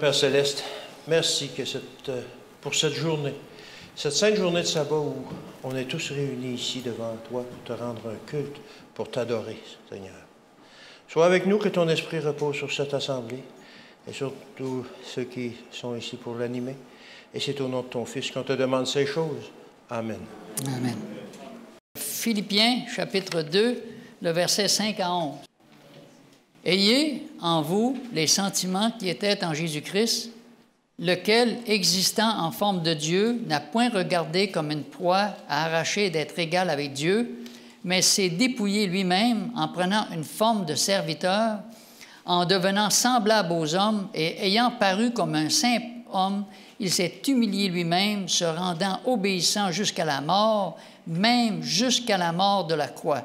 Père Céleste, merci que pour cette journée, cette sainte journée de sabbat où on est tous réunis ici devant toi pour te rendre un culte, pour t'adorer, Seigneur. Sois avec nous, que ton esprit repose sur cette assemblée et sur tous ceux qui sont ici pour l'animer. Et c'est au nom de ton Fils qu'on te demande ces choses. Amen. Amen. Philippiens, chapitre 2, le verset 5 à 11. Ayez en vous les sentiments qui étaient en Jésus-Christ, lequel, existant en forme de Dieu, n'a point regardé comme une proie à arracher d'être égal avec Dieu, mais s'est dépouillé lui-même en prenant une forme de serviteur, en devenant semblable aux hommes et ayant paru comme un simple homme, il s'est humilié lui-même, se rendant obéissant jusqu'à la mort, même jusqu'à la mort de la croix.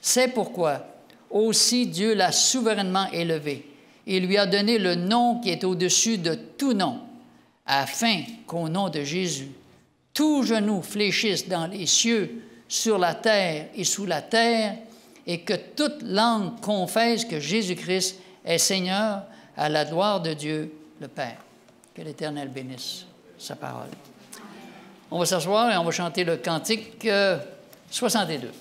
C'est pourquoi aussi Dieu l'a souverainement élevé et lui a donné le nom qui est au-dessus de tout nom, afin qu'au nom de Jésus, tout genou fléchisse dans les cieux, sur la terre et sous la terre, et que toute langue confesse que Jésus-Christ est Seigneur, à la gloire de Dieu le Père. Que l'Éternel bénisse sa parole. On va s'asseoir et on va chanter le cantique 62.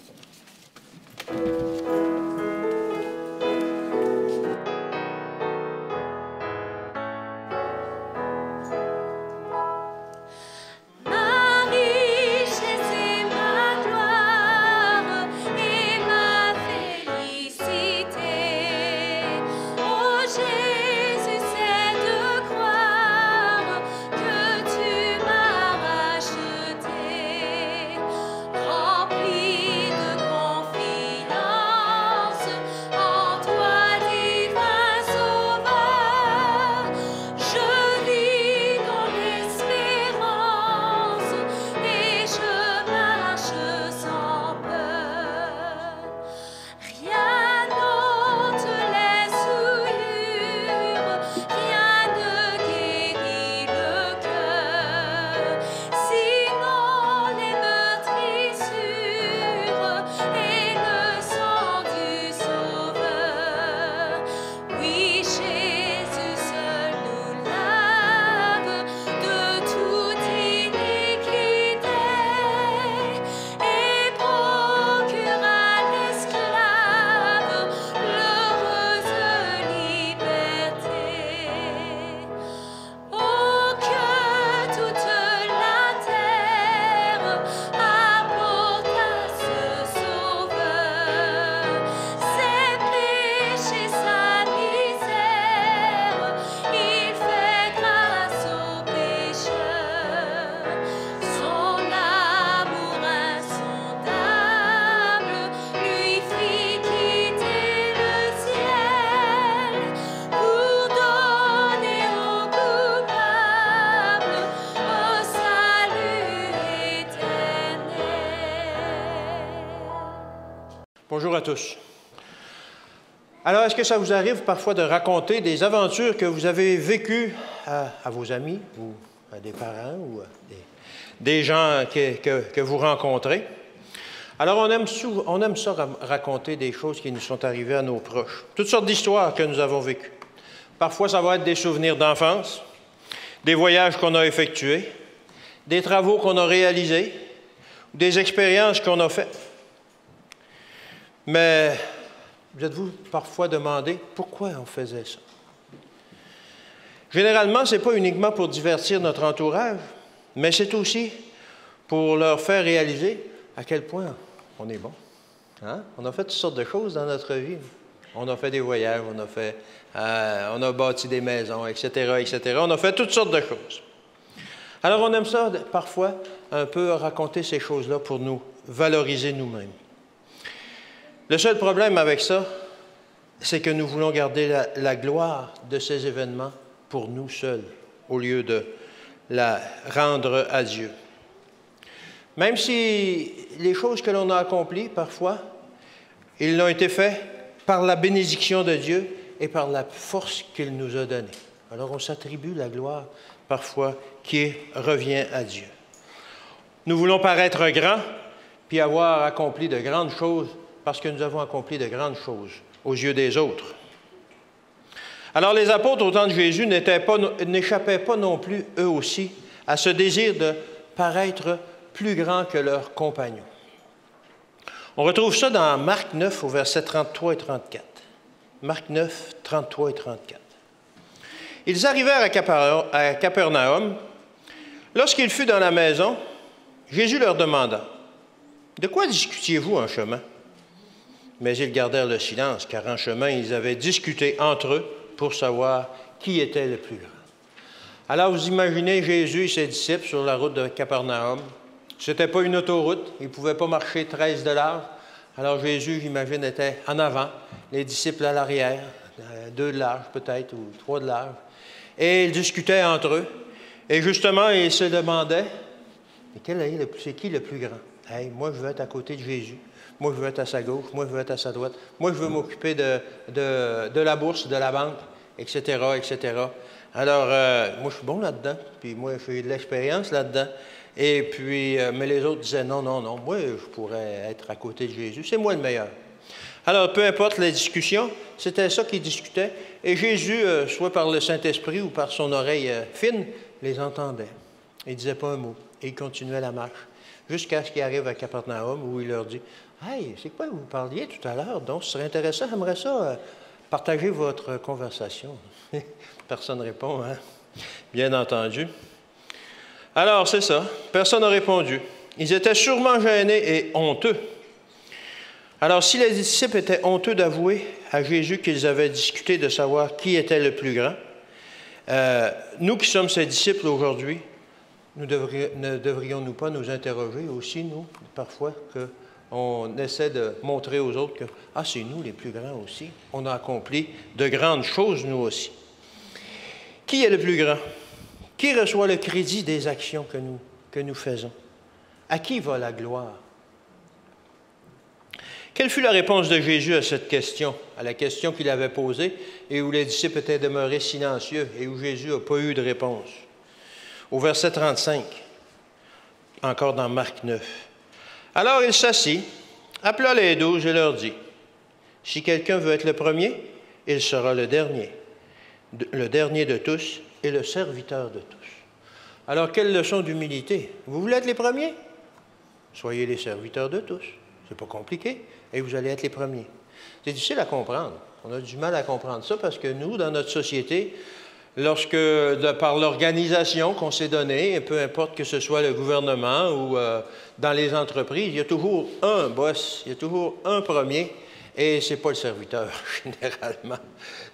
Bonjour à tous. Alors, est-ce que ça vous arrive parfois de raconter des aventures que vous avez vécues à vos amis ou à des parents ou à des gens que vous rencontrez? Alors, on aime ça raconter des choses qui nous sont arrivées à nos proches. Toutes sortes d'histoires que nous avons vécues. Parfois, ça va être des souvenirs d'enfance, des voyages qu'on a effectués, des travaux qu'on a réalisés, des expériences qu'on a faites. Mais vous êtes-vous parfois demandé pourquoi on faisait ça? Généralement, ce n'est pas uniquement pour divertir notre entourage, mais c'est aussi pour leur faire réaliser à quel point on est bon. Hein? On a fait toutes sortes de choses dans notre vie. On a fait des voyages, on a bâti des maisons, etc., etc. On a fait toutes sortes de choses. Alors, on aime ça, parfois, un peu raconter ces choses-là pour nous valoriser nous-mêmes. Le seul problème avec ça, c'est que nous voulons garder la gloire de ces événements pour nous seuls, au lieu de la rendre à Dieu. Même si les choses que l'on a accomplies, parfois, ils l'ont été faits par la bénédiction de Dieu et par la force qu'il nous a donnée. Alors, on s'attribue la gloire, parfois, qui revient à Dieu. Nous voulons paraître grands, puis avoir accompli de grandes choses, parce que nous avons accompli de grandes choses aux yeux des autres. Alors les apôtres au temps de Jésus n'échappaient pas non plus, eux aussi, à ce désir de paraître plus grands que leurs compagnons. On retrouve ça dans Marc 9 au verset 33 et 34. Marc 9, 33 et 34. Ils arrivèrent à Capernaum. Lorsqu'il fut dans la maison, Jésus leur demanda, « De quoi discutiez-vous en chemin? » Mais ils gardèrent le silence, car en chemin, ils avaient discuté entre eux pour savoir qui était le plus grand. Alors, vous imaginez Jésus et ses disciples sur la route de Capernaum. Ce n'était pas une autoroute, ils ne pouvaient pas marcher 13 de large. Alors, Jésus, j'imagine, était en avant, les disciples à l'arrière, 2 de large peut-être, ou 3 de large. Et ils discutaient entre eux. Et justement, ils se demandaient, c'est qui le plus grand? Hey, moi, je veux être à côté de Jésus. Moi, je veux être à sa gauche. Moi, je veux être à sa droite. Moi, je veux m'occuper de la bourse, de la banque, etc., etc. Alors, moi, je suis bon là-dedans. Puis moi, j'ai de l'expérience là-dedans. Et puis, mais les autres disaient, non, moi, je pourrais être à côté de Jésus. C'est moi le meilleur. Alors, peu importe les discussions, c'était ça qu'ils discutaient. Et Jésus, soit par le Saint-Esprit ou par son oreille fine, les entendait. Il ne disait pas un mot. Et il continuait la marche. Jusqu'à ce qu'il arrive à Capernaum, où il leur dit, « Hey, c'est quoi vous parliez tout à l'heure? Donc, ce serait intéressant, j'aimerais ça partager votre conversation. » Personne ne répond, hein? Bien entendu. Alors, c'est ça. Personne n'a répondu. Ils étaient sûrement gênés et honteux. Alors, si les disciples étaient honteux d'avouer à Jésus qu'ils avaient discuté de savoir qui était le plus grand, nous qui sommes ses disciples aujourd'hui, ne devrions-nous pas nous interroger aussi, nous, parfois, qu'on essaie de montrer aux autres que, c'est nous les plus grands aussi. On a accompli de grandes choses, nous aussi. Qui est le plus grand? Qui reçoit le crédit des actions que nous faisons? À qui va la gloire? Quelle fut la réponse de Jésus à cette question, à la question qu'il avait posée et où les disciples étaient demeurés silencieux et où Jésus n'a pas eu de réponse? Au verset 35, encore dans Marc 9. Alors il s'assit, appela les 12 et leur dit, « Si quelqu'un veut être le premier, il sera le dernier de tous et le serviteur de tous. » Alors, quelle leçon d'humilité? Vous voulez être les premiers? Soyez les serviteurs de tous. C'est pas compliqué. Et vous allez être les premiers. C'est difficile à comprendre. On a du mal à comprendre ça parce que nous, dans notre société, lorsque, par l'organisation qu'on s'est donnée, peu importe que ce soit le gouvernement ou dans les entreprises, il y a toujours un boss, il y a toujours un premier, et ce n'est pas le serviteur, généralement.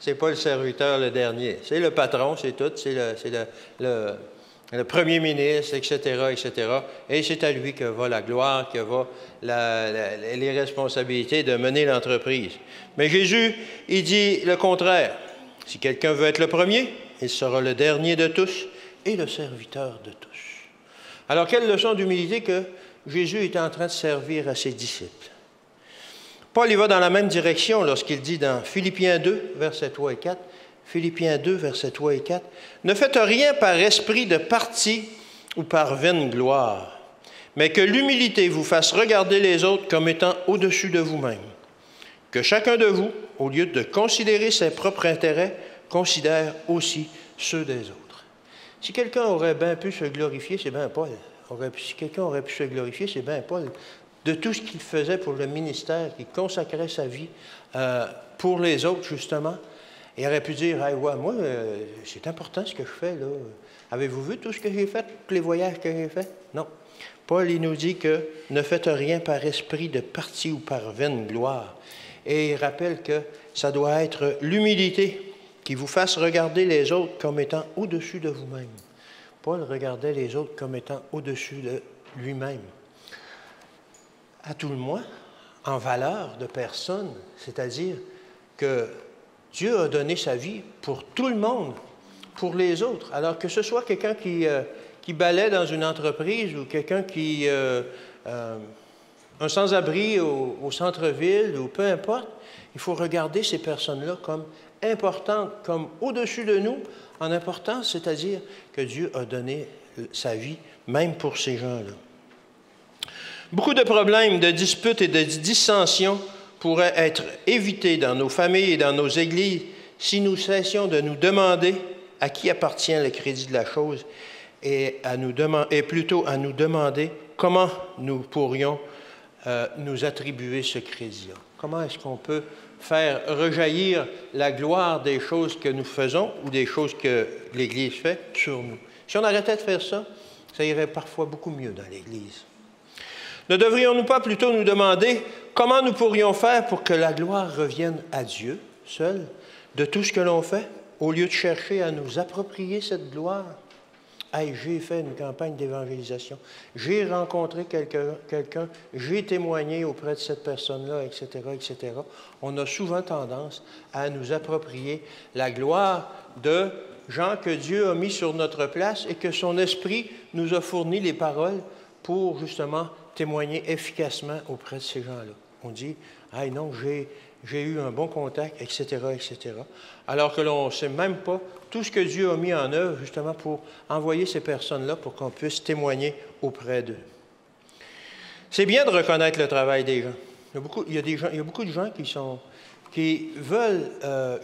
Ce n'est pas le serviteur le dernier. C'est le patron, c'est tout, c'est le premier ministre, etc., etc. Et c'est à lui que va la gloire, que va les responsabilités de mener l'entreprise. Mais Jésus, il dit le contraire. Si quelqu'un veut être le premier, il sera le dernier de tous et le serviteur de tous. Alors, quelle leçon d'humilité que Jésus est en train de servir à ses disciples. Paul y va dans la même direction lorsqu'il dit dans Philippiens 2, versets 3 et 4, Philippiens 2, versets 3 et 4, « Ne faites rien par esprit de parti ou par vaine gloire, mais que l'humilité vous fasse regarder les autres comme étant au-dessus de vous-même. Que chacun de vous, au lieu de considérer ses propres intérêts, considère aussi ceux des autres. » Si quelqu'un aurait bien pu se glorifier, c'est bien Paul. Si quelqu'un aurait pu se glorifier, c'est bien Paul. De tout ce qu'il faisait pour le ministère, qu'il consacrait sa vie pour les autres, justement. Il aurait pu dire, hey, ouais, moi, c'est important ce que je fais, là. Avez-vous vu tout ce que j'ai fait, tous les voyages que j'ai faits? Non. Paul, il nous dit que ne faites rien par esprit de parti ou par vaine gloire. Et il rappelle que ça doit être l'humilité qui vous fasse regarder les autres comme étant au-dessus de vous-même. Paul regardait les autres comme étant au-dessus de lui-même. À tout le moins, en valeur de personne, c'est-à-dire que Dieu a donné sa vie pour tout le monde, pour les autres. Alors que ce soit quelqu'un qui balaie dans une entreprise ou quelqu'un qui... un sans-abri au centre-ville ou peu importe, il faut regarder ces personnes-là comme importantes, comme au-dessus de nous, en importance, c'est-à-dire que Dieu a donné sa vie même pour ces gens-là. Beaucoup de problèmes, de disputes et de dissensions pourraient être évités dans nos familles et dans nos églises si nous cessions de nous demander à qui appartient le crédit de la chose et plutôt à nous demander comment nous pourrions nous attribuer ce crédit-là. Comment est-ce qu'on peut faire rejaillir la gloire des choses que nous faisons ou des choses que l'Église fait sur nous? Si on arrêtait de faire ça, ça irait parfois beaucoup mieux dans l'Église. Ne devrions-nous pas plutôt nous demander comment nous pourrions faire pour que la gloire revienne à Dieu seul de tout ce que l'on fait, au lieu de chercher à nous approprier cette gloire? Hey, j'ai fait une campagne d'évangélisation, j'ai rencontré quelqu'un, j'ai témoigné auprès de cette personne-là, etc., etc. On a souvent tendance à nous approprier la gloire de gens que Dieu a mis sur notre place et que son Esprit nous a fourni les paroles pour justement témoigner efficacement auprès de ces gens-là. On dit, « Hey, non, j'ai eu un bon contact, etc., etc. » Alors que l'on ne sait même pas tout ce que Dieu a mis en œuvre justement pour envoyer ces personnes-là pour qu'on puisse témoigner auprès d'eux. C'est bien de reconnaître le travail des gens. Il y a beaucoup de gens qui veulent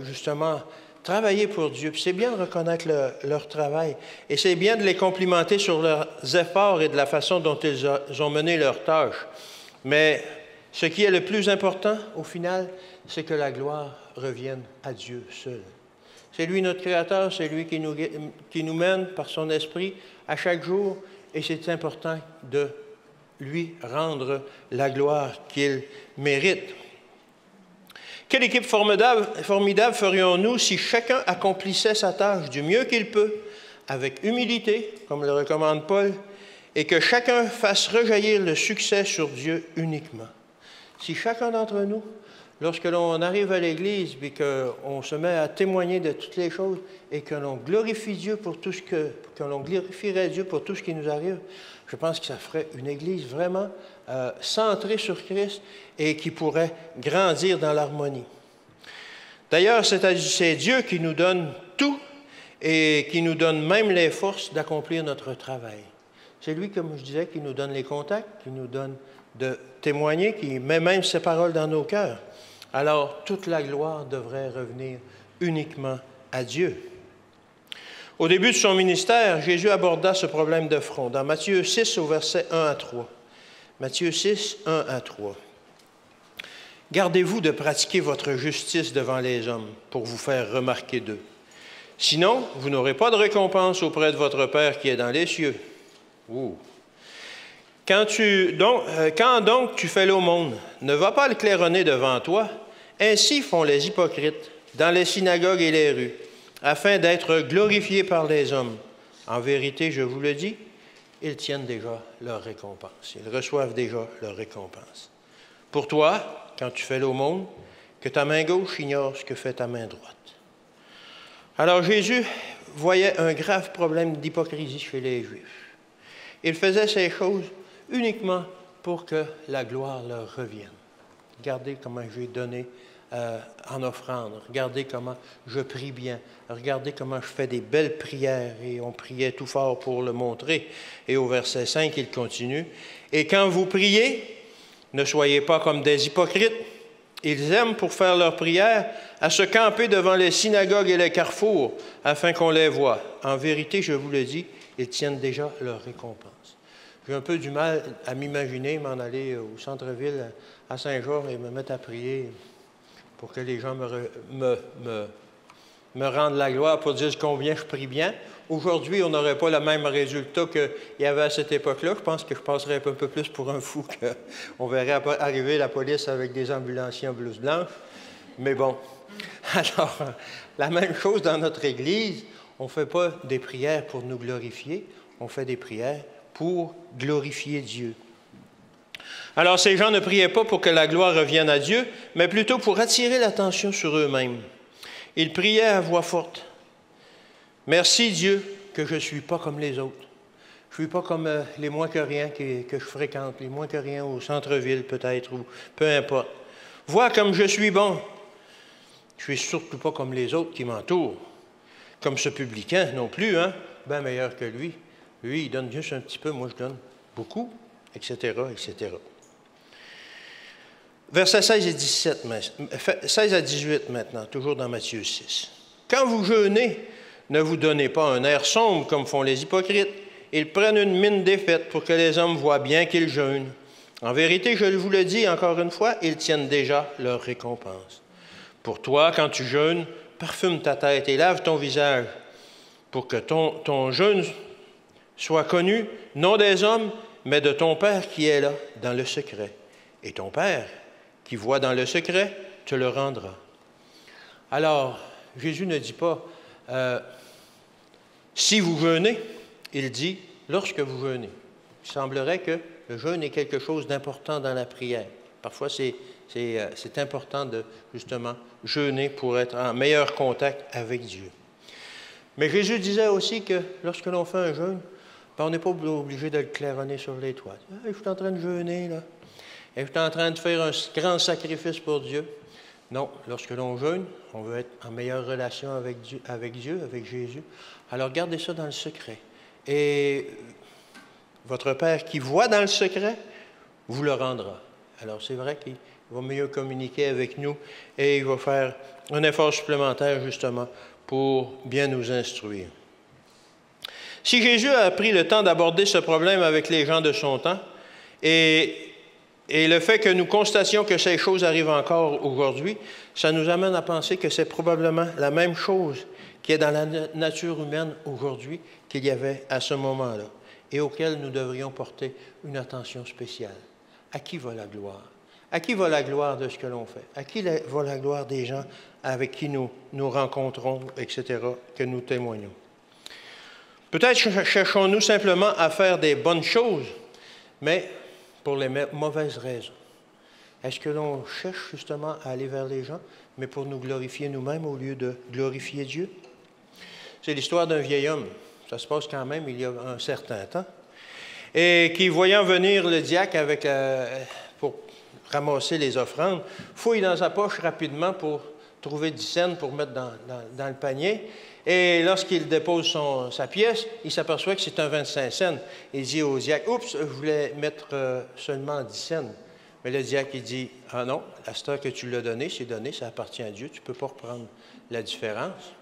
justement travailler pour Dieu. Puis c'est bien de reconnaître leur travail. Et c'est bien de les complimenter sur leurs efforts et de la façon dont ils ont mené leurs tâches. Mais ce qui est le plus important, au final, c'est que la gloire revienne à Dieu seul. C'est lui notre Créateur, c'est lui qui nous mène par son Esprit à chaque jour, et c'est important de lui rendre la gloire qu'il mérite. Quelle équipe formidable ferions-nous si chacun accomplissait sa tâche du mieux qu'il peut, avec humilité, comme le recommande Paul, et que chacun fasse rejaillir le succès sur Dieu uniquement. Si chacun d'entre nous, lorsque l'on arrive à l'Église et qu'on se met à témoigner de toutes les choses et que l'on glorifie Dieu pour tout que l'on glorifierait Dieu pour tout ce qui nous arrive, je pense que ça ferait une Église vraiment centrée sur Christ et qui pourrait grandir dans l'harmonie. D'ailleurs, c'est Dieu qui nous donne tout et qui nous donne même les forces d'accomplir notre travail. C'est lui, comme je disais, qui nous donne les contacts, qui nous donne de témoigner, qui met même ses paroles dans nos cœurs. Alors, toute la gloire devrait revenir uniquement à Dieu. Au début de son ministère, Jésus aborda ce problème de front dans Matthieu 6, au verset 1 à 3. Matthieu 6, 1 à 3. « Gardez-vous de pratiquer votre justice devant les hommes pour vous faire remarquer d'eux. Sinon, vous n'aurez pas de récompense auprès de votre Père qui est dans les cieux. » Quand donc tu fais l'aumône, ne va pas le claironner devant toi. Ainsi font les hypocrites dans les synagogues et les rues, afin d'être glorifiés par les hommes. En vérité, je vous le dis, ils tiennent déjà leur récompense. Ils reçoivent déjà leur récompense. Pour toi, quand tu fais l'aumône, que ta main gauche ignore ce que fait ta main droite. Alors Jésus voyait un grave problème d'hypocrisie chez les Juifs. Il faisait ces choses uniquement pour que la gloire leur revienne. Regardez comment j'ai donné en offrande. Regardez comment je prie bien. Regardez comment je fais des belles prières. Et on priait tout fort pour le montrer. Et au verset 5, il continue. « Et quand vous priez, ne soyez pas comme des hypocrites. Ils aiment, pour faire leur prière, à se camper devant les synagogues et les carrefours, afin qu'on les voie. En vérité, je vous le dis, ils tiennent déjà leur récompense. » J'ai un peu du mal à m'imaginer m'en aller au centre-ville à Saint-Georges et me mettre à prier pour que les gens me rendent la gloire pour dire combien je prie bien. Aujourd'hui, on n'aurait pas le même résultat qu'il y avait à cette époque-là. Je pense que je passerais un peu plus pour un fou qu'on verrait arriver la police avec des ambulanciers en blouse blanche. Mais bon, alors, la même chose dans notre Église. On ne fait pas des prières pour nous glorifier, on fait des prières pour glorifier Dieu. Alors, ces gens ne priaient pas pour que la gloire revienne à Dieu, mais plutôt pour attirer l'attention sur eux-mêmes. Ils priaient à voix forte. « Merci Dieu que je ne suis pas comme les autres. Je ne suis pas comme les moins que rien que je fréquente, les moins que rien au centre-ville peut-être, ou peu importe. Vois comme je suis bon. Je ne suis surtout pas comme les autres qui m'entourent. Comme ce publicain non plus, hein? Bien meilleur que lui. Lui, il donne juste un petit peu, moi je donne beaucoup, etc., etc. » Versets 16 et 16 à 18 maintenant, toujours dans Matthieu 6. « Quand vous jeûnez, ne vous donnez pas un air sombre comme font les hypocrites. Ils prennent une mine défaite pour que les hommes voient bien qu'ils jeûnent. En vérité, je vous le dis encore une fois, ils tiennent déjà leur récompense. Pour toi, quand tu jeûnes, parfume ta tête et lave ton visage, pour que ton jeûne soit connu, non des hommes, mais de ton Père qui est là, dans le secret. Et ton Père, qui voit dans le secret, te le rendra. » Alors, Jésus ne dit pas si vous jeûnez, il dit lorsque vous jeûnez. Il semblerait que le jeûne est quelque chose d'important dans la prière. Parfois, c'est important de, justement, jeûner pour être en meilleur contact avec Dieu. Mais Jésus disait aussi que lorsque l'on fait un jeûne, on n'est pas obligé de le claironner sur les toits. « Je suis en train de jeûner, là. Et je suis en train de faire un grand sacrifice pour Dieu. » Non, lorsque l'on jeûne, on veut être en meilleure relation avec Dieu, avec Jésus. Alors gardez ça dans le secret. Et votre Père qui voit dans le secret, vous le rendra. Alors c'est vrai qu'il va mieux communiquer avec nous et il va faire un effort supplémentaire justement pour bien nous instruire. Si Jésus a pris le temps d'aborder ce problème avec les gens de son temps, et le fait que nous constations que ces choses arrivent encore aujourd'hui, ça nous amène à penser que c'est probablement la même chose qui est dans la nature humaine aujourd'hui qu'il y avait à ce moment-là, et auquel nous devrions porter une attention spéciale. À qui va la gloire? À qui va la gloire de ce que l'on fait? À qui va la gloire des gens avec qui nous rencontrons, etc., que nous témoignons? Peut-être cherchons-nous simplement à faire des bonnes choses, mais pour les mauvaises raisons. Est-ce que l'on cherche justement à aller vers les gens, mais pour nous glorifier nous-mêmes au lieu de glorifier Dieu? C'est l'histoire d'un vieil homme. Ça se passe quand même il y a un certain temps. Et qui, voyant venir le diacre pour ramasser les offrandes, fouille dans sa poche rapidement pour trouver 10 cents pour mettre dans le panier. Et lorsqu'il dépose sa pièce, il s'aperçoit que c'est un 25 cents. Il dit au diacre, « Oups, je voulais mettre seulement 10 cents. » Mais le diacre, il dit, « Ah non, la star que tu l'as donné, c'est donné, ça appartient à Dieu, tu ne peux pas reprendre la différence. »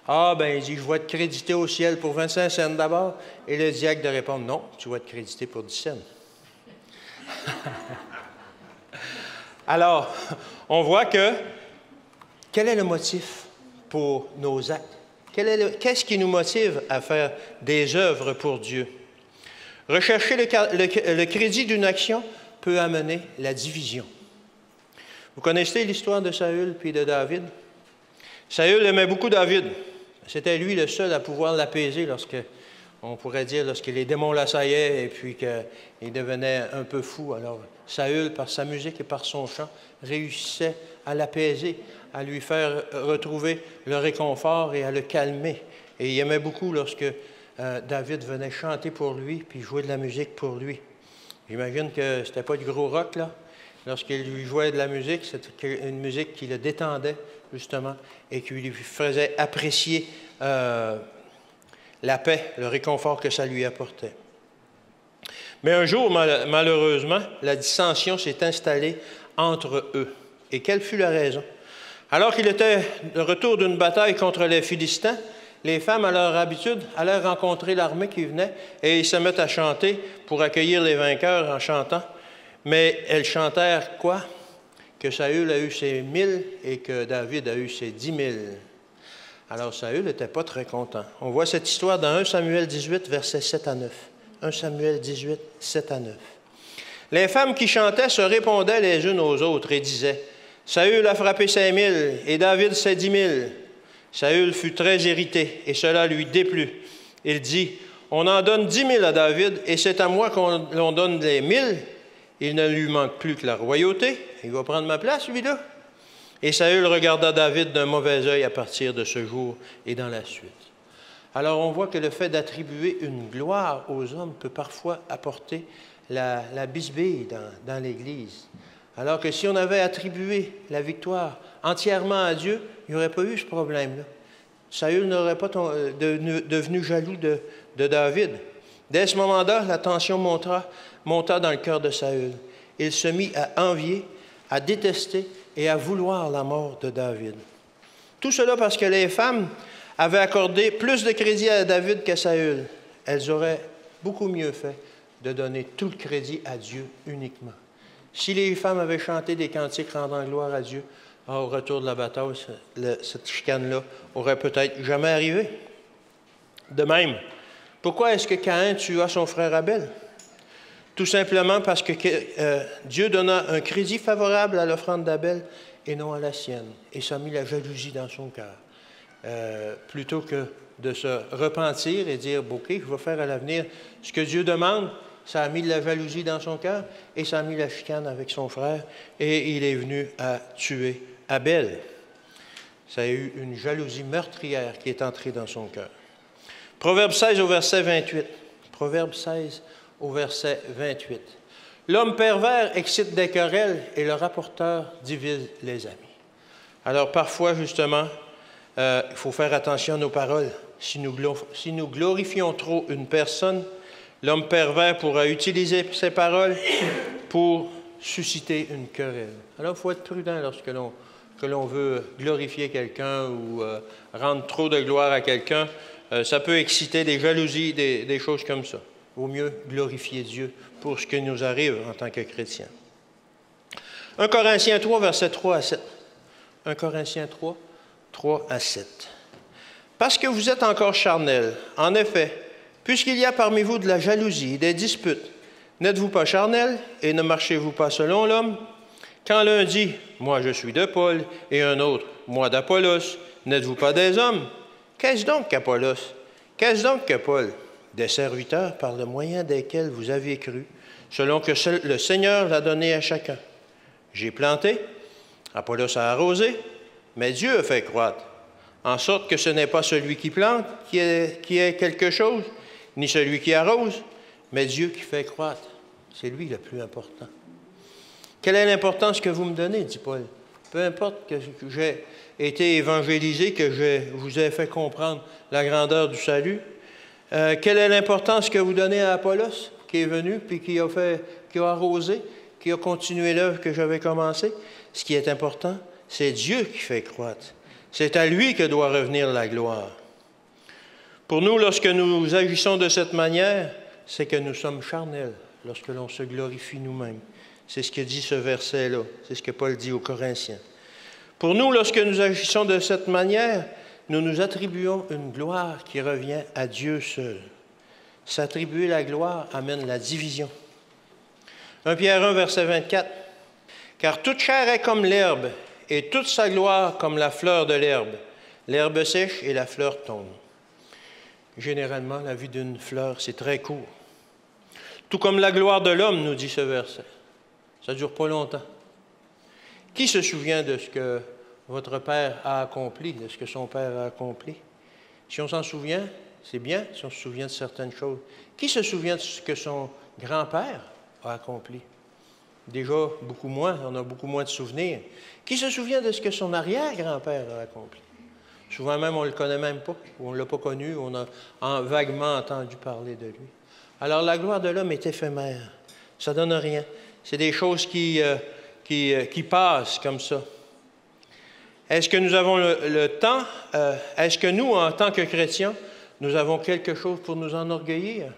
Ah, ben il dit, « Je vais te créditer au ciel pour 25 cents d'abord. » Et le diacre de répondre, « Non, tu vas te créditer pour 10 cents. » Alors, on voit que, quel est le motif pour nos actes? Qu'est-ce qui nous motive à faire des œuvres pour Dieu? Rechercher le crédit d'une action peut amener la division. Vous connaissez l'histoire de Saül puis de David? Saül aimait beaucoup David. C'était lui le seul à pouvoir l'apaiser on pourrait dire, lorsque les démons l'assaillaient et puis qu'il devenait un peu fou. Alors, Saül, par sa musique et par son chant, réussissait à l'apaiser, à lui faire retrouver le réconfort et à le calmer. Et il aimait beaucoup lorsque David venait chanter pour lui puis jouer de la musique pour lui. J'imagine que ce n'était pas du gros rock, là. Lorsqu'il lui jouait de la musique, c'était une musique qui le détendait, justement, et qui lui faisait apprécier la paix, le réconfort que ça lui apportait. Mais un jour, malheureusement, la dissension s'est installée entre eux. Et quelle fut la raison? Alors qu'il était de retour d'une bataille contre les Philistins, les femmes, à leur habitude, allaient rencontrer l'armée qui venait et ils se mettent à chanter pour accueillir les vainqueurs en chantant. Mais elles chantèrent quoi? Que Saül a eu ses 1000 et que David a eu ses 10 000. Alors Saül n'était pas très content. On voit cette histoire dans 1 Samuel 18, versets 7 à 9. 1 Samuel 18, 7 à 9. Les femmes qui chantaient se répondaient les unes aux autres et disaient, « Saül a frappé 5000 et David ses 10 000. » Saül fut très irrité et cela lui déplut. Il dit, « On en donne 10 000 à David et c'est à moi qu'on donne les 1000. Il ne lui manque plus que la royauté. Il va prendre ma place, lui-là. » Et Saül regarda David d'un mauvais œil à partir de ce jour et dans la suite. Alors, on voit que le fait d'attribuer une gloire aux hommes peut parfois apporter la bisbille dans l'Église. Alors que si on avait attribué la victoire entièrement à Dieu, il n'y aurait pas eu ce problème-là. Saül n'aurait pas devenu jaloux de David. Dès ce moment-là, la tension monta dans le cœur de Saül. Il se mit à envier à détester et à vouloir la mort de David. Tout cela parce que les femmes avaient accordé plus de crédit à David qu'à Saül. Elles auraient beaucoup mieux fait de donner tout le crédit à Dieu uniquement. Si les femmes avaient chanté des cantiques rendant gloire à Dieu, au retour de la bataille, cette chicane-là aurait peut-être jamais arrivé. De même, pourquoi est-ce que Caïn tua son frère Abel? Tout simplement parce que Dieu donna un crédit favorable à l'offrande d'Abel et non à la sienne. Et ça a mis la jalousie dans son cœur. Plutôt que de se repentir et dire, OK, je vais faire à l'avenir ce que Dieu demande, ça a mis de la jalousie dans son cœur et ça a mis la chicane avec son frère et il est venu à tuer Abel. Ça a eu une jalousie meurtrière qui est entrée dans son cœur. Proverbe 16 au verset 28. Proverbe 16 au verset 28. L'homme pervers excite des querelles et le rapporteur divise les amis. Alors parfois, justement, il faut faire attention à nos paroles. Si nous glorifions trop une personne, l'homme pervers pourra utiliser ses paroles pour susciter une querelle. Alors, il faut être prudent lorsque l'on veut glorifier quelqu'un ou rendre trop de gloire à quelqu'un. Ça peut exciter des jalousies, des choses comme ça. Il vaut mieux glorifier Dieu pour ce qui nous arrive en tant que chrétiens. 1 Corinthiens 3, versets 3 à 7. 1 Corinthiens 3, 3 à 7. Parce que vous êtes encore charnels, en effet, puisqu'il y a parmi vous de la jalousie, des disputes, n'êtes-vous pas charnels et ne marchez-vous pas selon l'homme? Quand l'un dit « Moi je suis de Paul » et un autre « Moi d'Apollos », n'êtes-vous pas des hommes? Qu'est-ce donc qu'Apollos? Qu'est-ce donc que Paul? Des serviteurs par le moyen desquels vous aviez cru, selon que le Seigneur l'a donné à chacun. J'ai planté, Apollos a arrosé, mais Dieu a fait croître, en sorte que ce n'est pas celui qui plante qui est quelque chose, ni celui qui arrose, mais Dieu qui fait croître. C'est lui le plus important. Quelle est l'importance que vous me donnez, dit Paul? Peu importe que j'ai été évangélisé, que je vous ai fait comprendre la grandeur du salut, quelle est l'importance que vous donnez à Apollos, qui est venu, puis qui a arrosé, qui a continué l'œuvre que j'avais commencée? Ce qui est important, c'est Dieu qui fait croître. C'est à lui que doit revenir la gloire. Pour nous, lorsque nous agissons de cette manière, c'est que nous sommes charnels, lorsque l'on se glorifie nous-mêmes. C'est ce que dit ce verset-là. C'est ce que Paul dit aux Corinthiens. Pour nous, lorsque nous agissons de cette manière, nous nous attribuons une gloire qui revient à Dieu seul. S'attribuer la gloire amène la division. 1 Pierre 1, verset 24. « Car toute chair est comme l'herbe, et toute sa gloire comme la fleur de l'herbe. L'herbe sèche et la fleur tombe. » Généralement, la vie d'une fleur, c'est très court. Tout comme la gloire de l'homme, nous dit ce verset. Ça ne dure pas longtemps. Qui se souvient de ce que votre père a accompli, de ce que son père a accompli? Si on s'en souvient, c'est bien, si on se souvient de certaines choses. Qui se souvient de ce que son grand-père a accompli? Déjà, beaucoup moins, on a beaucoup moins de souvenirs. Qui se souvient de ce que son arrière-grand-père a accompli? Souvent même, on ne le connaît même pas, ou on ne l'a pas connu, ou on a vaguement entendu parler de lui. Alors, la gloire de l'homme est éphémère. Ça ne donne rien. C'est des choses qui passent comme ça. Est-ce que nous avons le temps? Est-ce que nous, en tant que chrétiens, nous avons quelque chose pour nous enorgueillir?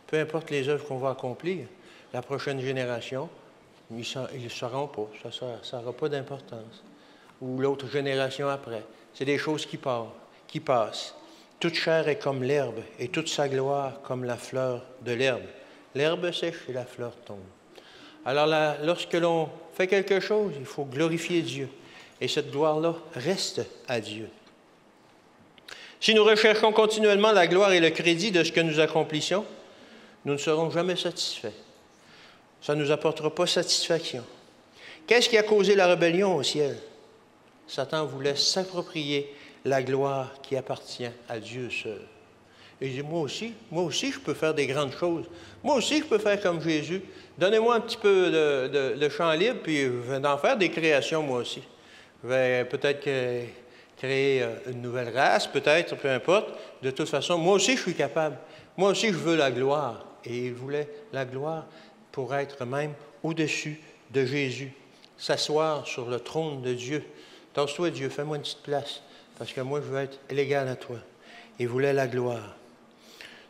Peu importe les œuvres qu'on va accomplir, la prochaine génération, ils ne sauront pas. Ça n'aura pas d'importance. Ou l'autre génération après. C'est des choses qui passent. Toute chair est comme l'herbe, et toute sa gloire comme la fleur de l'herbe. L'herbe sèche et la fleur tombe. Alors, lorsque l'on fait quelque chose, il faut glorifier Dieu. Et cette gloire-là reste à Dieu. Si nous recherchons continuellement la gloire et le crédit de ce que nous accomplissons, nous ne serons jamais satisfaits. Ça ne nous apportera pas satisfaction. Qu'est-ce qui a causé la rébellion au ciel? Satan voulait s'approprier la gloire qui appartient à Dieu seul. Et il dit, moi aussi, je peux faire des grandes choses. Moi aussi, je peux faire comme Jésus. Donnez-moi un petit peu de champ libre, puis je vais en faire des créations, moi aussi. Je vais peut-être créer une nouvelle race, peut-être, peu importe. De toute façon, moi aussi, je suis capable. Moi aussi, je veux la gloire. Et il voulait la gloire pour être même au-dessus de Jésus. s'asseoir sur le trône de Dieu. Tasse-toi, Dieu, fais-moi une petite place, parce que moi, je veux être l'égal à toi. Il voulait la gloire.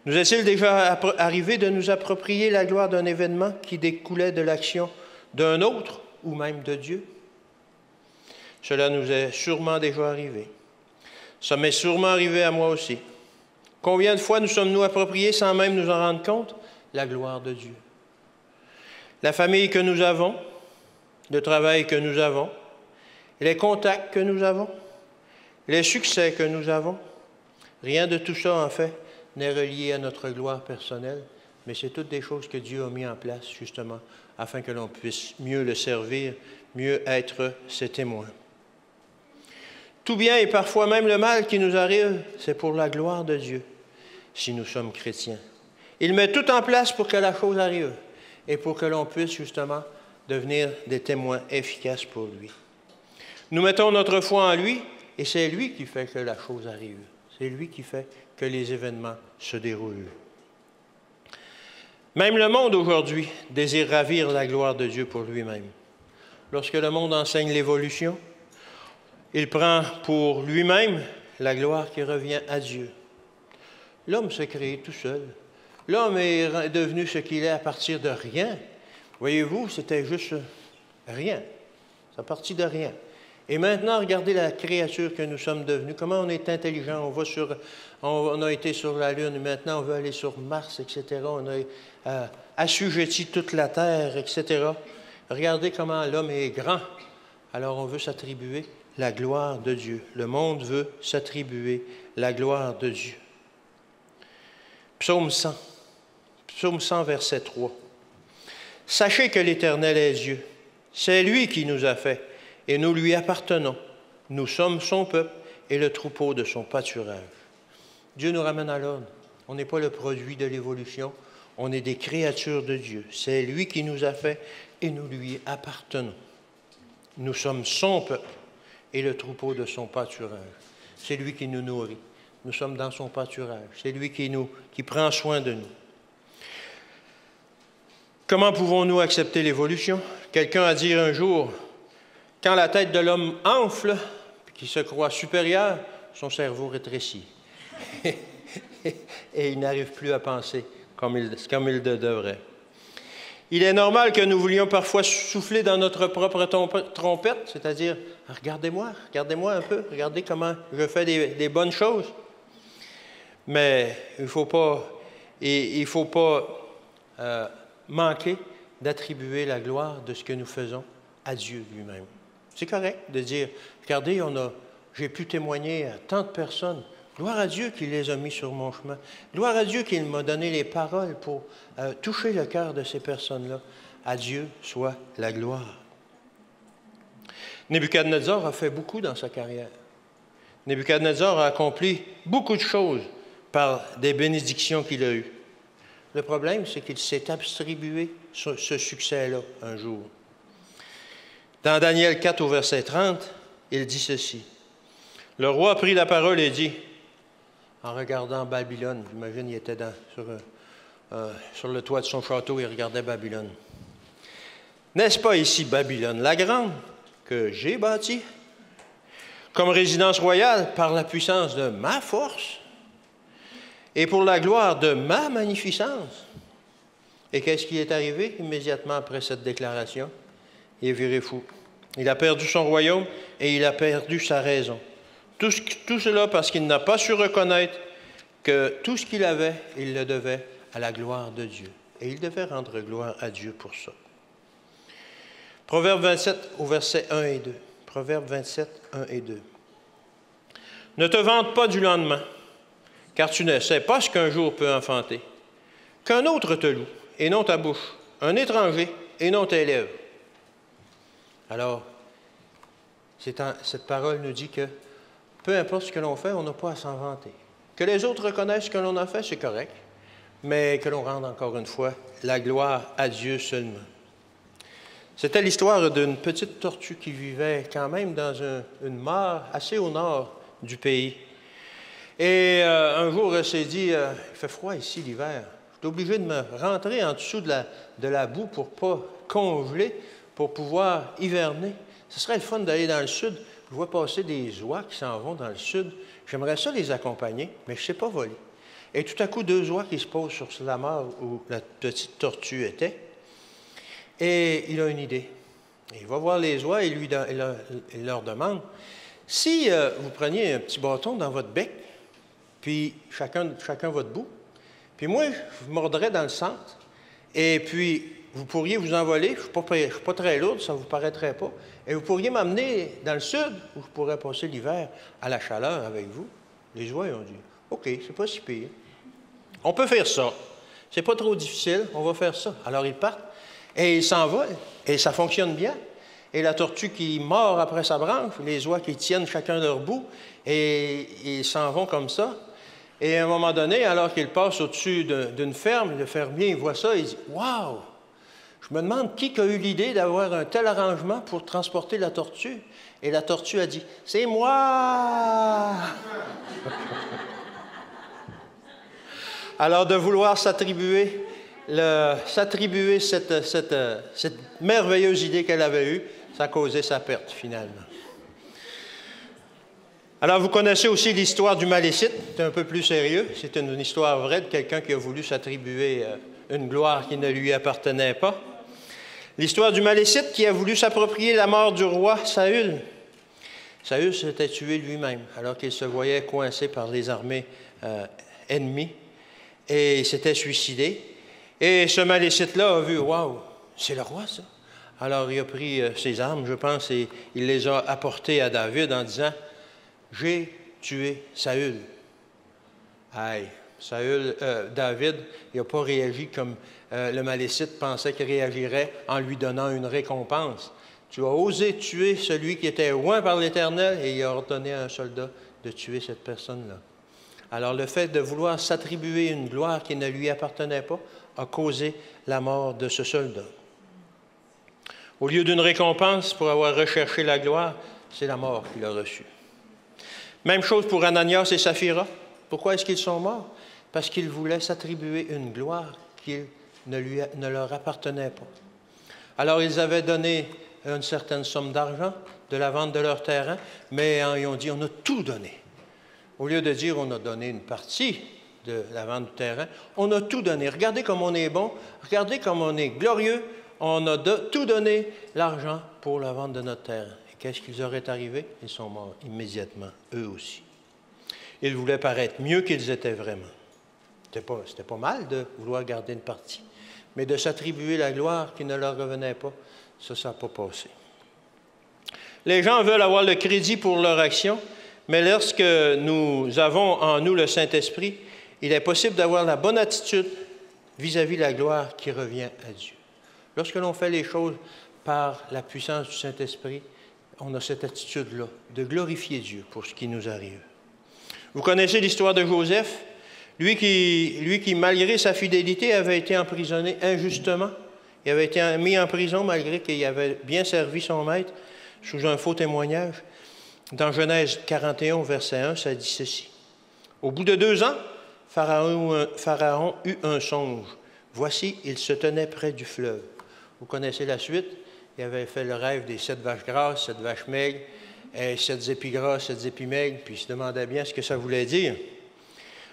Nous est-il déjà arrivé de nous approprier la gloire d'un événement qui découlait de l'action d'un autre ou même de Dieu? Cela nous est sûrement déjà arrivé. Ça m'est sûrement arrivé à moi aussi. Combien de fois nous sommes-nous appropriés sans même nous en rendre compte? La gloire de Dieu. La famille que nous avons, le travail que nous avons, les contacts que nous avons, les succès que nous avons, rien de tout ça, en fait, n'est relié à notre gloire personnelle, mais c'est toutes des choses que Dieu a mis en place, justement, afin que l'on puisse mieux le servir, mieux être ses témoins. Tout bien et parfois même le mal qui nous arrive, c'est pour la gloire de Dieu, si nous sommes chrétiens. Il met tout en place pour que la chose arrive et pour que l'on puisse, justement, devenir des témoins efficaces pour lui. Nous mettons notre foi en lui et c'est lui qui fait que la chose arrive. C'est lui qui fait que les événements se déroulent. Même le monde aujourd'hui désire ravir la gloire de Dieu pour lui-même. Lorsque le monde enseigne l'évolution, il prend pour lui-même la gloire qui revient à Dieu. L'homme s'est créé tout seul. L'homme est devenu ce qu'il est à partir de rien. Voyez-vous, c'était juste rien. C'est parti de rien. Et maintenant, regardez la créature que nous sommes devenus. Comment on est intelligent. On a été sur la Lune, maintenant on veut aller sur Mars, etc. On a assujetti toute la Terre, etc. Regardez comment l'homme est grand. Alors on veut s'attribuer la gloire de Dieu. Le monde veut s'attribuer la gloire de Dieu. Psaume 100. Psaume 100, verset 3. « Sachez que l'Éternel est Dieu. C'est lui qui nous a fait, et nous lui appartenons. Nous sommes son peuple et le troupeau de son pâturage. » Dieu nous ramène à l'ordre. On n'est pas le produit de l'évolution, on est des créatures de Dieu. C'est lui qui nous a fait et nous lui appartenons. Nous sommes son peuple et le troupeau de son pâturage. C'est lui qui nous nourrit. Nous sommes dans son pâturage. C'est lui qui prend soin de nous. Comment pouvons-nous accepter l'évolution? Quelqu'un a dit un jour, quand la tête de l'homme enfle, qui se croit supérieur, son cerveau rétrécit. Et il n'arrive plus à penser comme il le devrait. Il est normal que nous voulions parfois souffler dans notre propre trompette, c'est-à-dire, regardez-moi un peu, regardez comment je fais des bonnes choses. Mais il ne faut pas manquer d'attribuer la gloire de ce que nous faisons à Dieu lui-même. C'est correct de dire, regardez, j'ai pu témoigner à tant de personnes. Gloire à Dieu qui les a mis sur mon chemin. Gloire à Dieu qu'il m'a donné les paroles pour toucher le cœur de ces personnes-là. À Dieu soit la gloire. Nebuchadnezzar a fait beaucoup dans sa carrière. Nebuchadnezzar a accompli beaucoup de choses par des bénédictions qu'il a eues. Le problème, c'est qu'il s'est attribué ce succès-là un jour. Dans Daniel 4, au verset 30, il dit ceci. Le roi prit la parole et dit, en regardant Babylone, j'imagine il était sur le toit de son château, il regardait Babylone. N'est-ce pas ici Babylone la grande que j'ai bâtie, comme résidence royale par la puissance de ma force et pour la gloire de ma magnificence? Et qu'est-ce qui est arrivé immédiatement après cette déclaration? Il est viré fou. Il a perdu son royaume et il a perdu sa raison. Tout cela parce qu'il n'a pas su reconnaître que tout ce qu'il avait, il le devait à la gloire de Dieu. Et il devait rendre gloire à Dieu pour ça. Proverbe 27, au verset 1 et 2. Proverbe 27, 1 et 2. Ne te vante pas du lendemain, car tu ne sais pas ce qu'un jour peut enfanter. Qu'un autre te loue, et non ta bouche, un étranger, et non tes lèvres. Alors, cette parole nous dit que peu importe ce que l'on fait, on n'a pas à s'en vanter. Que les autres reconnaissent ce que l'on a fait, c'est correct, mais que l'on rende encore une fois la gloire à Dieu seulement. C'était l'histoire d'une petite tortue qui vivait quand même dans une mare assez au nord du pays. Et un jour, elle s'est dit, il fait froid ici l'hiver, je suis obligé de me rentrer en dessous de la boue pour ne pas congeler. pour pouvoir hiverner. Ce serait le fun d'aller dans le sud. Je vois passer des oies qui s'en vont dans le sud. J'aimerais ça les accompagner, mais je ne sais pas voler. Et tout à coup, 2 oies qui se posent sur la mare où la petite tortue était. Et il a une idée. Il va voir les oies et il leur demande, si vous preniez un petit bâton dans votre bec, puis chacun votre bout, puis moi, je vous mordrais dans le centre, et puis vous pourriez vous envoler, je ne suis pas très lourde, ça ne vous paraîtrait pas, et vous pourriez m'amener dans le sud, où je pourrais passer l'hiver à la chaleur avec vous. Les oies ont dit, OK, c'est pas si pire. On peut faire ça. C'est pas trop difficile, on va faire ça. Alors ils partent, et ils s'envolent, et ça fonctionne bien. Et la tortue qui mord après sa branche, les oies qui tiennent chacun leur bout, et ils s'en vont comme ça. Et à un moment donné, alors qu'ils passent au-dessus d'une ferme, le fermier il voit ça, il dit « Wow! Je me demande qui a eu l'idée d'avoir un tel arrangement pour transporter la tortue. » Et la tortue a dit « C'est moi! » Alors de vouloir s'attribuer cette merveilleuse idée qu'elle avait eue, ça a causé sa perte, finalement. Alors, vous connaissez aussi l'histoire du Malécite. C'est un peu plus sérieux. C'est une histoire vraie de quelqu'un qui a voulu s'attribuer une gloire qui ne lui appartenait pas. L'histoire du Malécite qui a voulu s'approprier la mort du roi Saül. Saül s'était tué lui-même, alors qu'il se voyait coincé par les armées ennemies, et il s'était suicidé. Et ce Malécite-là a vu, « Wow, c'est le roi, ça! » Alors, il a pris ses armes, je pense, et il les a apportées à David en disant, « J'ai tué Saül. » Aïe, David, il n'a pas réagi comme le Malécite pensait qu'il réagirait en lui donnant une récompense. Tu as osé tuer celui qui était oint par l'Éternel, et il a ordonné à un soldat de tuer cette personne-là. Alors, le fait de vouloir s'attribuer une gloire qui ne lui appartenait pas a causé la mort de ce soldat. Au lieu d'une récompense pour avoir recherché la gloire, c'est la mort qu'il a reçue. Même chose pour Ananias et Saphira. Pourquoi est-ce qu'ils sont morts? Parce qu'ils voulaient s'attribuer une gloire qui ne leur appartenait pas. Alors, ils avaient donné une certaine somme d'argent de la vente de leur terrain, mais ils ont dit, on a tout donné. Au lieu de dire, on a donné une partie de la vente du terrain, on a tout donné. Regardez comme on est bon, regardez comme on est glorieux, on a tout donné l'argent pour la vente de notre terrain. Et qu'est-ce qu'ils auraient arrivé? Ils sont morts immédiatement, eux aussi. Ils voulaient paraître mieux qu'ils étaient vraiment. C'était pas mal de vouloir garder une partie, mais de s'attribuer la gloire qui ne leur revenait pas, ça n'a pas passé. Les gens veulent avoir le crédit pour leur action, mais lorsque nous avons en nous le Saint-Esprit, il est possible d'avoir la bonne attitude vis-à-vis de la gloire qui revient à Dieu. Lorsque l'on fait les choses par la puissance du Saint-Esprit, on a cette attitude-là, de glorifier Dieu pour ce qui nous arrive. Vous connaissez l'histoire de Joseph, lui qui, malgré sa fidélité, avait été emprisonné injustement. Il avait été mis en prison malgré qu'il avait bien servi son maître sous un faux témoignage. Dans Genèse 41, verset 1, ça dit ceci. Au bout de 2 ans, Pharaon eut un songe. Voici, il se tenait près du fleuve. Vous connaissez la suite. Il avait fait le rêve des 7 vaches grasses, 7 vaches maigres, 7 épis gras, 7 épis maigres, puis il se demandait bien ce que ça voulait dire.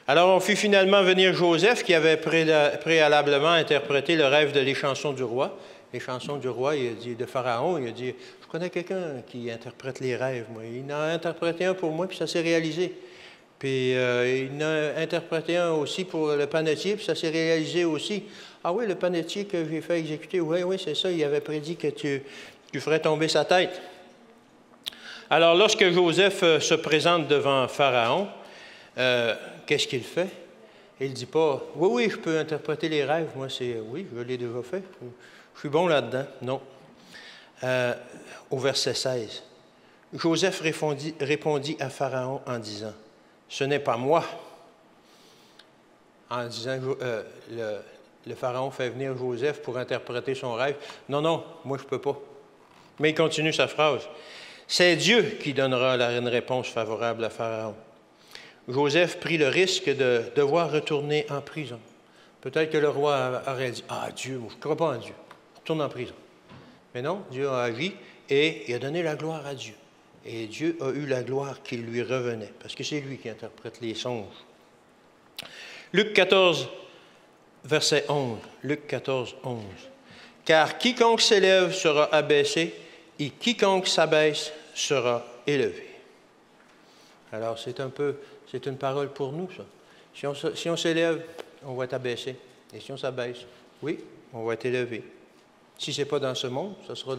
Alors, on fit finalement venir Joseph, qui avait préalablement interprété le rêve de les chansons du roi. Les chansons du roi, il a dit, de Pharaon, il a dit, je connais quelqu'un qui interprète les rêves, moi. Il en a interprété un pour moi, puis ça s'est réalisé. Puis il en a interprété un aussi pour le panetier, puis ça s'est réalisé aussi. Ah oui, le panetier que j'ai fait exécuter, oui, c'est ça, il avait prédit que tu ferais tomber sa tête. Alors, lorsque Joseph se présente devant Pharaon, qu'est-ce qu'il fait? Il ne dit pas, oui, je peux interpréter les rêves, moi, oui, je l'ai déjà fait, je suis bon là-dedans. Non. Au verset 16, Joseph répondit à Pharaon en disant, ce n'est pas moi. En disant, le Pharaon fait venir Joseph pour interpréter son rêve. Non, moi je ne peux pas. Mais il continue sa phrase. C'est Dieu qui donnera une réponse favorable à Pharaon. Joseph prit le risque de devoir retourner en prison. Peut-être que le roi aurait dit, Dieu, moi, je ne crois pas en Dieu. Retourne en prison. Mais non, Dieu a agi et il a donné la gloire à Dieu. Et Dieu a eu la gloire qui lui revenait, parce que c'est lui qui interprète les songes. Luc 14, verset 11. Luc 14, 11. « Car quiconque s'élève sera abaissé, et quiconque s'abaisse sera élevé. » Alors, c'est une parole pour nous, ça. Si on s'élève, on va être abaissé. Et si on s'abaisse, oui, on va être élevé. Si ce n'est pas dans ce monde, ce sera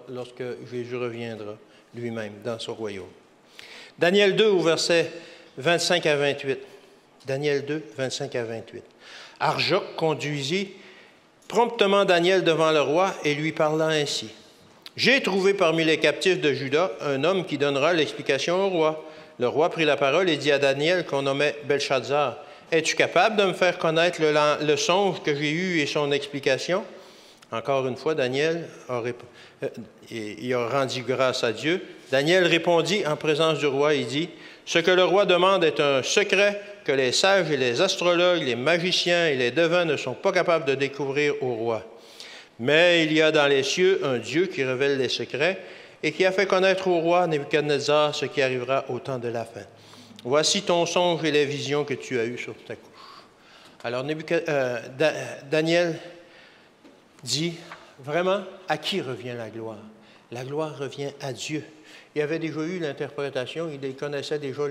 lorsque Jésus reviendra lui-même dans son royaume. Daniel 2, au verset 25 à 28. Daniel 2, 25 à 28. « Arjoc conduisit promptement Daniel devant le roi et lui parla ainsi. « J'ai trouvé parmi les captifs de Juda un homme qui donnera l'explication au roi. » Le roi prit la parole et dit à Daniel, qu'on nommait Belchazzar, « Es-tu capable de me faire connaître le songe que j'ai eu et son explication? » Encore une fois, Daniel il a rendu grâce à Dieu. Daniel répondit en présence du roi, il dit, « Ce que le roi demande est un secret que les sages et les astrologues, les magiciens et les devins ne sont pas capables de découvrir au roi. Mais il y a dans les cieux un Dieu qui révèle les secrets et qui a fait connaître au roi Nebuchadnezzar ce qui arrivera au temps de la fin. Voici ton songe et les visions que tu as eues sur ta couche. » Alors Daniel dit, vraiment, à qui revient la gloire? La gloire revient à Dieu. Il avait déjà eu l'interprétation, il connaissait déjà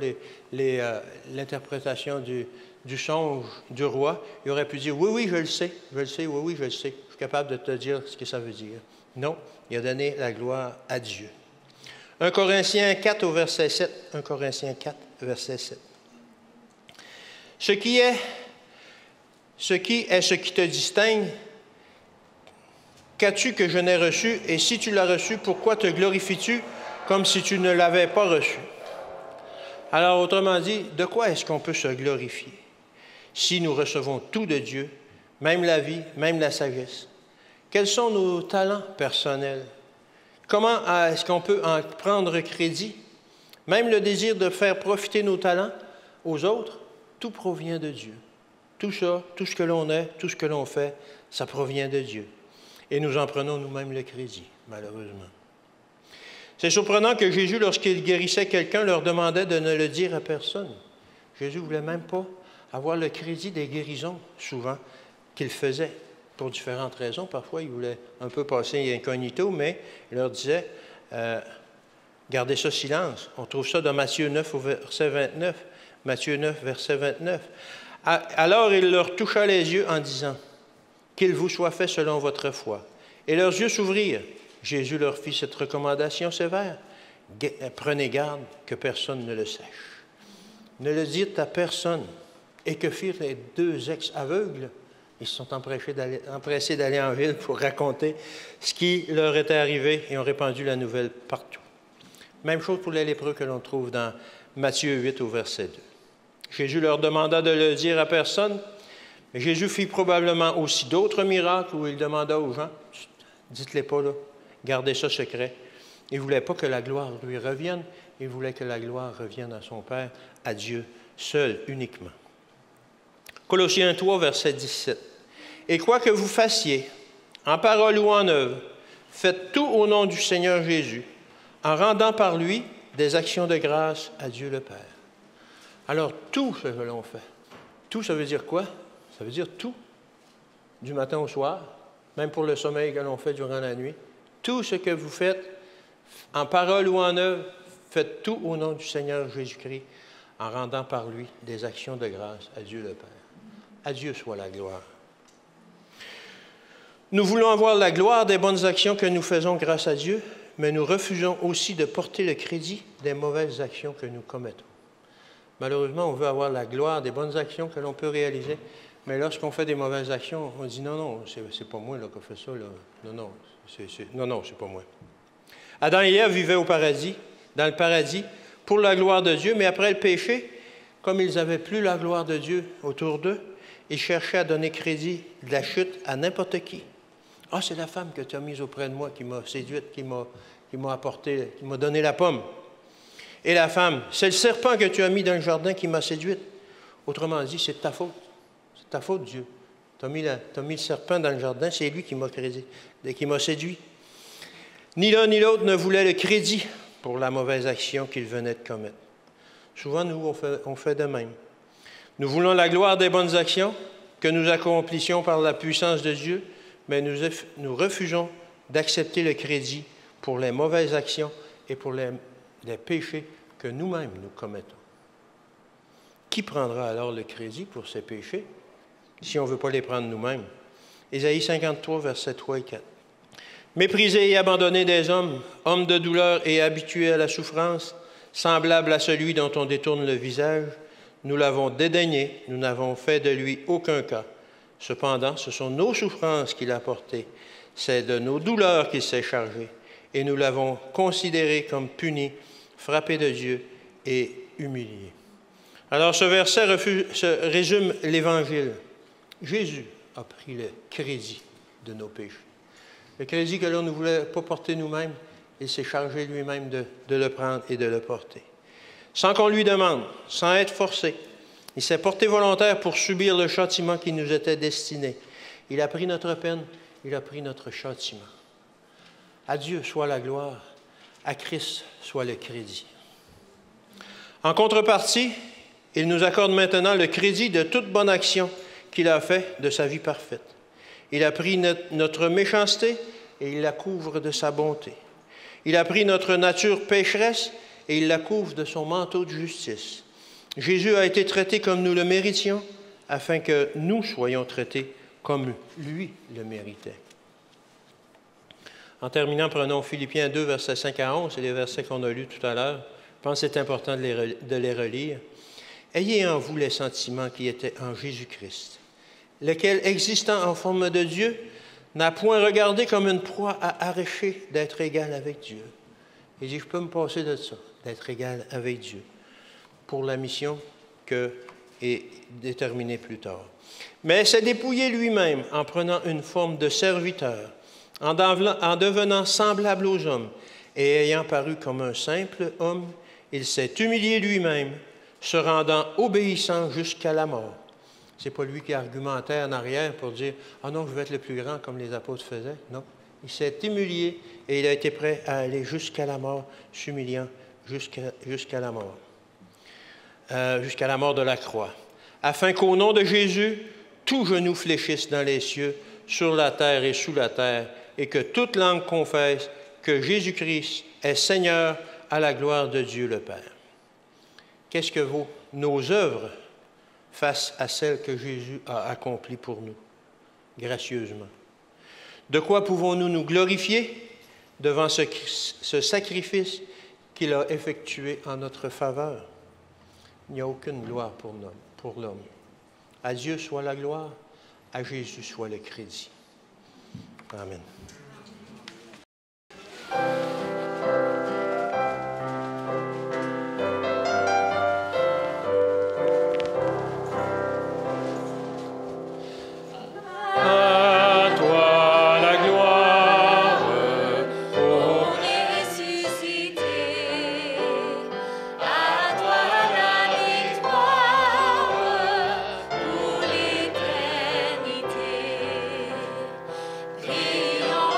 l'interprétation du songe du roi. Il aurait pu dire, oui, je le sais, oui, je le sais. Je suis capable de te dire ce que ça veut dire. Non, il a donné la gloire à Dieu. 1 Corinthiens 4 au verset 7. 1 Corinthiens 4, verset 7. Ce qui est ce qui te distingue, qu'as-tu que je n'ai reçu, et si tu l'as reçu, pourquoi te glorifies-tu comme si tu ne l'avais pas reçu? Alors, autrement dit, de quoi est-ce qu'on peut se glorifier si nous recevons tout de Dieu, même la vie, même la sagesse? Quels sont nos talents personnels? Comment est-ce qu'on peut en prendre crédit? Même le désir de faire profiter nos talents aux autres, tout provient de Dieu. Tout ça, tout ce que l'on est, tout ce que l'on fait, ça provient de Dieu. Et nous en prenons nous-mêmes le crédit, malheureusement. C'est surprenant que Jésus, lorsqu'il guérissait quelqu'un, leur demandait de ne le dire à personne. Jésus ne voulait même pas avoir le crédit des guérisons, souvent, qu'il faisait, pour différentes raisons. Parfois, il voulait un peu passer incognito, mais il leur disait, gardez ça silence. On trouve ça dans Matthieu 9, au verset 29. Matthieu 9, verset 29. Alors il leur toucha les yeux en disant, qu'il vous soit fait selon votre foi. Et leurs yeux s'ouvrirent. Jésus leur fit cette recommandation sévère. Prenez garde que personne ne le sache. Ne le dites à personne. Et que firent les deux ex-aveugles? Ils se sont empressés d'aller en ville pour raconter ce qui leur était arrivé et ont répandu la nouvelle partout. Même chose pour les lépreux que l'on trouve dans Matthieu 8 au verset 2. Jésus leur demanda de le dire à personne. Mais Jésus fit probablement aussi d'autres miracles où il demanda aux gens, dites-les pas là, gardez ça secret. Il ne voulait pas que la gloire lui revienne, il voulait que la gloire revienne à son Père, à Dieu seul, uniquement. Colossiens 3, verset 17. Et quoi que vous fassiez, en parole ou en œuvre, faites tout au nom du Seigneur Jésus, en rendant par lui des actions de grâce à Dieu le Père. Alors, tout ce que l'on fait, tout, ça veut dire quoi? Ça veut dire tout, du matin au soir, même pour le sommeil que l'on fait durant la nuit. Tout ce que vous faites, en parole ou en œuvre, faites tout au nom du Seigneur Jésus-Christ, en rendant par lui des actions de grâce à Dieu le Père. À Dieu soit la gloire. Nous voulons avoir la gloire des bonnes actions que nous faisons grâce à Dieu, mais nous refusons aussi de porter le crédit des mauvaises actions que nous commettons. Malheureusement, on veut avoir la gloire des bonnes actions que l'on peut réaliser, mais lorsqu'on fait des mauvaises actions, on dit non, c'est pas moi là, qui a fait ça. Là. Non, c'est pas moi. Adam et Ève vivaient au paradis, dans le paradis, pour la gloire de Dieu, mais après le péché, comme ils n'avaient plus la gloire de Dieu autour d'eux, ils cherchaient à donner crédit de la chute à n'importe qui. Ah, c'est la femme que tu as mise auprès de moi qui m'a séduite, qui m'a apporté, qui m'a donné la pomme. Et la femme, c'est le serpent que tu as mis dans le jardin qui m'a séduite. Autrement dit, c'est de ta faute. C'est de ta faute, Dieu. Tu as mis le serpent dans le jardin, c'est lui qui m'a séduit. Ni l'un ni l'autre ne voulait le crédit pour la mauvaise action qu'ils venaient de commettre. Souvent, nous, on fait de même. Nous voulons la gloire des bonnes actions que nous accomplissions par la puissance de Dieu, mais nous refusons d'accepter le crédit pour les mauvaises actions et pour les péchés que nous-mêmes nous commettons. Qui prendra alors le crédit pour ces péchés si on ne veut pas les prendre nous-mêmes? Ésaïe 53, versets 3 et 4. Méprisés et abandonnés des hommes, hommes de douleur et habitués à la souffrance, semblables à celui dont on détourne le visage, nous l'avons dédaigné, nous n'avons fait de lui aucun cas. Cependant, ce sont nos souffrances qu'il a portées, c'est de nos douleurs qu'il s'est chargé, et nous l'avons considéré comme puni, frappé de Dieu et humilié. Alors, ce verset résume l'Évangile. Jésus a pris le crédit de nos péchés. Le crédit que l'on ne voulait pas porter nous-mêmes, il s'est chargé lui-même de le prendre et de le porter. Sans qu'on lui demande, sans être forcé, il s'est porté volontaire pour subir le châtiment qui nous était destiné. Il a pris notre peine, il a pris notre châtiment. À Dieu soit la gloire, à Christ soit le crédit. En contrepartie, il nous accorde maintenant le crédit de toute bonne action qu'il a fait de sa vie parfaite. Il a pris notre méchanceté et il la couvre de sa bonté. Il a pris notre nature pécheresse et il la couvre de son manteau de justice. Jésus a été traité comme nous le méritions, afin que nous soyons traités comme lui le méritait. En terminant, prenons Philippiens 2, versets 5 à 11, c'est les versets qu'on a lus tout à l'heure. Je pense que c'est important de les relire. Ayez en vous les sentiments qui étaient en Jésus-Christ, lequel, existant en forme de Dieu, n'a point regardé comme une proie à arracher d'être égal avec Dieu. Il dit, je peux me passer de ça, d'être égal avec Dieu, pour la mission que est déterminée plus tard. Mais s'est dépouillé lui-même en prenant une forme de serviteur, en devenant semblable aux hommes, et ayant paru comme un simple homme, il s'est humilié lui-même, se rendant obéissant jusqu'à la mort. Ce n'est pas lui qui argumentait en arrière pour dire « Ah non, je vais être le plus grand comme les apôtres faisaient. » Non, il s'est humilié et il a été prêt à aller jusqu'à la mort, s'humiliant jusqu'à la mort. Jusqu'à la mort de la croix. Afin qu'au nom de Jésus, tout genou fléchisse dans les cieux, sur la terre et sous la terre, et que toute langue confesse que Jésus-Christ est Seigneur à la gloire de Dieu le Père. Qu'est-ce que vaut nos œuvres face à celles que Jésus a accomplies pour nous, gracieusement? De quoi pouvons-nous nous glorifier devant ce sacrifice qu'il a effectué en notre faveur? Il n'y a aucune gloire pour l'homme. À Dieu soit la gloire, à Jésus soit le crédit. Amen. Prions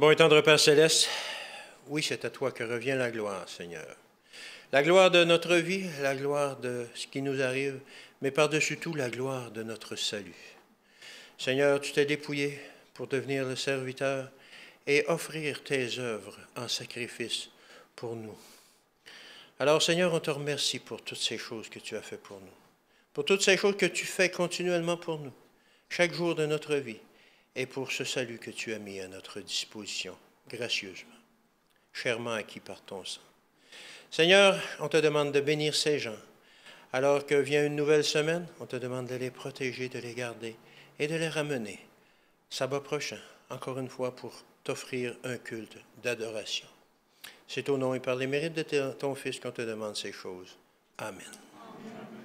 Bon et tendre Père Céleste, oui, c'est à toi que revient la gloire, Seigneur. La gloire de notre vie, la gloire de ce qui nous arrive, mais par-dessus tout, la gloire de notre salut. Seigneur, tu t'es dépouillé pour devenir le serviteur et offrir tes œuvres en sacrifice pour nous. Alors, Seigneur, on te remercie pour toutes ces choses que tu as fait pour nous, pour toutes ces choses que tu fais continuellement pour nous, chaque jour de notre vie, et pour ce salut que tu as mis à notre disposition, gracieusement, chèrement acquis par ton sang. Seigneur, on te demande de bénir ces gens. Alors que vient une nouvelle semaine, on te demande de les protéger, de les garder et de les ramener sabbat prochain, encore une fois, pour t'offrir un culte d'adoration. C'est au nom et par les mérites de ton Fils qu'on te demande ces choses. Amen. Amen.